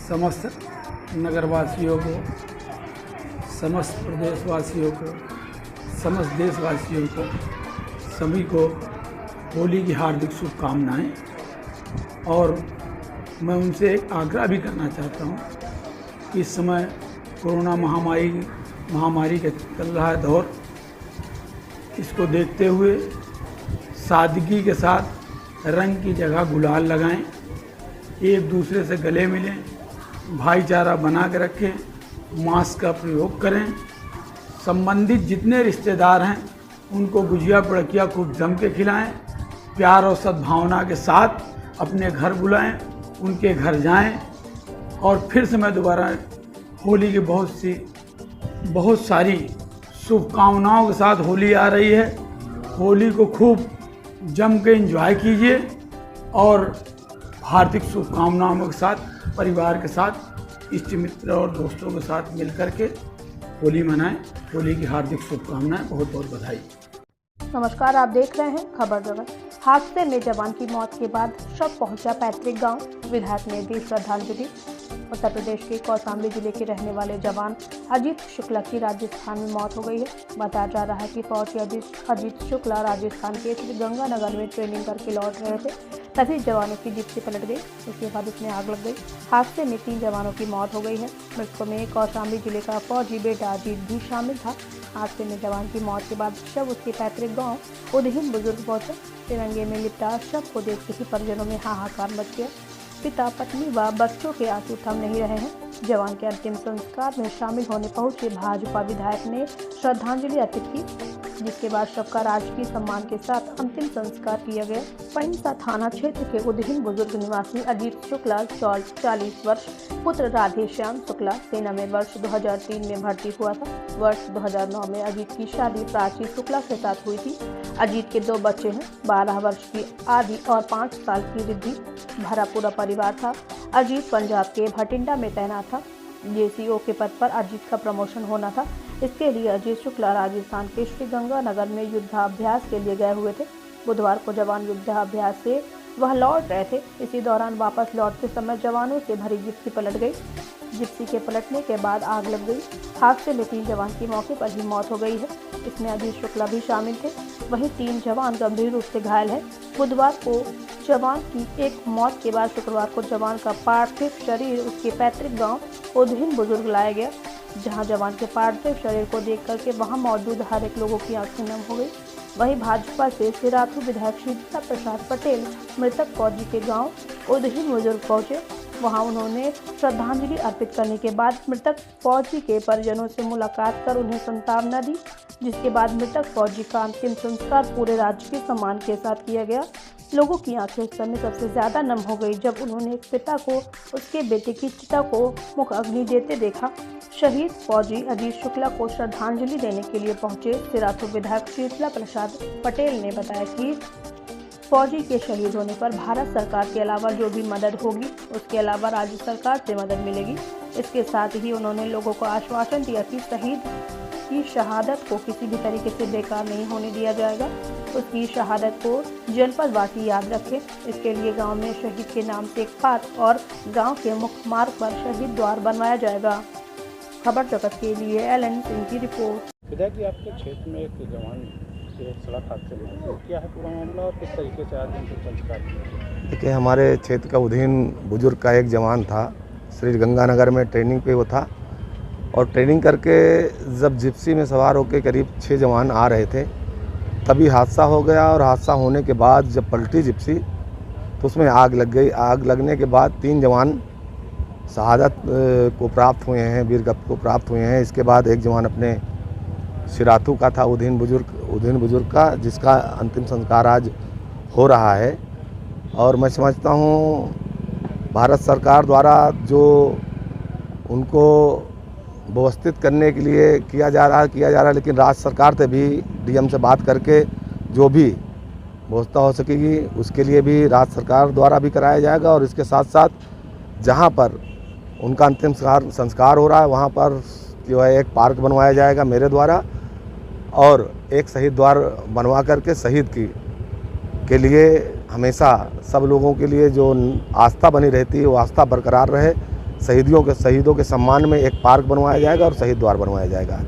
समस्त नगरवासियों को, समस्त प्रदेशवासियों को, समस्त देशवासियों को, सभी को होली की हार्दिक शुभकामनाएं। और मैं उनसे एक आग्रह भी करना चाहता हूं कि इस समय कोरोना महामारी का चल रहा है दौर, इसको देखते हुए सादगी के साथ रंग की जगह गुलाल लगाएं, एक दूसरे से गले मिलें, भाईचारा बना के रखें, मास्क का प्रयोग करें। संबंधित जितने रिश्तेदार हैं उनको गुजिया पड़किया खूब जम के खिलाएं, प्यार और सद्भावना के साथ अपने घर बुलाएं, उनके घर जाएं। और फिर से मैं दोबारा होली की बहुत सारी शुभकामनाओं के साथ होली आ रही है। होली को खूब जम के एंजॉय कीजिए और हार्दिक शुभकामनाओं के साथ परिवार के साथ, इष्ट मित्र और दोस्तों के साथ मिलकर के होली मनाएं। होली की हार्दिक शुभकामनाएं, बहुत बहुत बधाई। नमस्कार, आप देख रहे हैं खबर जगत। हादसे में जवान की मौत के बाद शव पहुंचा पैतृक गांव, विधायक ने दी श्रद्धांजलि। उत्तर प्रदेश के कौशाम्बी जिले के रहने वाले जवान अजीत शुक्ला की राजस्थान में मौत हो गई है। बताया जा रहा है कि फौजी अजीत शुक्ला राजस्थान के श्रीगंगानगर में ट्रेनिंग करके लौट रहे थे, तभी जवानों की जिप्सी पलट गई। उसके बाद उसमें आग लग गई। हादसे में 3 जवानों की मौत हो गई है। मृतकों में कौशाम्बी जिले का फौजी बेटा अजीत भी शामिल था। हादसे में जवान की मौत के बाद शव उसके पैतृक गांव उदहीन बुजुर्ग पहुंचे। तिरंगे में लिपटा शव को देखते ही परिजनों में हाहाकार मच गया। पिता, पत्नी व बच्चों के आंसू थम नहीं रहे हैं। जवान के अंतिम संस्कार में शामिल होने पहुंचे भाजपा विधायक ने श्रद्धांजलि अर्पित की, जिसके बाद शव का राजकीय सम्मान के साथ अंतिम संस्कार किया गया। पहिंसा थाना क्षेत्र के उदहीन बुजुर्ग निवासी अजीत शुक्ला 40 वर्ष, पुत्र राधेश्याम शुक्ला सेना में वर्ष 2003 में भर्ती हुआ था। वर्ष 2009 में अजीत की शादी प्राची शुक्ला के साथ हुई थी। अजीत के 2 बच्चे हैं, 12 वर्ष की आदि और 5 साल की रिद्धि। भरा पूरा परिवार था। अजीत पंजाब के भटिंडा में तैनात था। जेसीओ के पद पर अजीत का प्रमोशन होना था। इसके लिए अजीत शुक्ला राजस्थान के श्रीगंगानगर में युद्धाभ्यास के लिए गए हुए थे। बुधवार को जवान युद्धाभ्यास से वह लौट रहे थे। इसी दौरान वापस लौटते समय जवानों से भरी जिप्सी पलट गई। जिप्सी के पलटने के बाद आग लग गई। हादसे में 3 जवान की मौके पर ही मौत हो गई है। इसमें अजीत शुक्ला भी शामिल थे। वहीं 3 जवान गंभीर रूप से घायल हैं। बुधवार को जवान की एक मौत के बाद शुक्रवार को जवान का पार्थिव शरीर उसके पैतृक गांव उदहीन बुजुर्ग लाया गया, जहां जवान के पार्थिव शरीर को देख करके वहां मौजूद हर एक लोगों की आंखें नम हो गई। वहीं भाजपा से सिराथू विधायक शीतला प्रसाद पटेल मृतक फौजी के गांव उदहीन बुजुर्ग पहुंचे। वहां उन्होंने श्रद्धांजलि अर्पित करने के बाद मृतक फौजी के परिजनों से मुलाकात कर उन्हें सांत्वना दी, जिसके बाद मृतक फौजी का अंतिम संस्कार पूरे राजकीय सम्मान के साथ किया गया। लोगों की आंखें उस समय सबसे ज्यादा नम हो गई जब उन्होंने एक पिता को उसके बेटे की चिता को मुख अग्नि देते देखा। शहीद फौजी अजीत शुक्ला को श्रद्धांजलि देने के लिए पहुंचे सिराथू विधायक शीतला प्रसाद पटेल ने बताया कि फौजी के शहीद होने पर भारत सरकार के अलावा जो भी मदद होगी उसके अलावा राज्य सरकार से मदद मिलेगी। इसके साथ ही उन्होंने लोगों को आश्वासन दिया कि शहीद की शहादत को किसी भी तरीके से बेकार नहीं होने दिया जाएगा। उसकी शहादत को जनपद वासी याद रखें। इसके लिए गांव में शहीद के नाम से एक पार्क और गांव के मुख्य मार्ग पर शहीद द्वार बनवाया जाएगा। खबर जगत के लिए LN सिंह की रिपोर्ट। विधायक जी, आपके क्षेत्र में एक जवान सड़क हादसे में क्या है पूरा मामला और किस तरीके से आज उनके संस्कार? देखिए, हमारे क्षेत्र का उदहीन बुजुर्ग का एक जवान था, श्रीगंगानगर में ट्रेनिंग पे वो था और ट्रेनिंग करके जब जिप्सी में सवार होकर करीब 6 जवान आ रहे थे तभी हादसा हो गया। और हादसा होने के बाद जब पलटी जिप्सी तो उसमें आग लग गई। आग लगने के बाद 3 जवान शहादत को प्राप्त हुए हैं, वीर गति को प्राप्त हुए हैं। इसके बाद एक जवान अपने सिराथू का था उदहीन बुजुर्ग का, जिसका अंतिम संस्कार आज हो रहा है। और मैं समझता हूँ भारत सरकार द्वारा जो उनको व्यवस्थित करने के लिए किया जा रहा है, लेकिन राज्य सरकार से भी DM से बात करके जो भी व्यवस्था हो सकेगी उसके लिए भी राज्य सरकार द्वारा भी कराया जाएगा। और इसके साथ साथ जहाँ पर उनका अंतिम संस्कार हो रहा है वहाँ पर जो है एक पार्क बनवाया जाएगा मेरे द्वारा, और एक शहीद द्वार बनवा करके शहीद के लिए हमेशा सब लोगों के लिए जो आस्था बनी रहती है वो आस्था बरकरार रहे, शहीदों के सम्मान में एक पार्क बनवाया जाएगा और शहीद द्वार बनवाया जाएगा।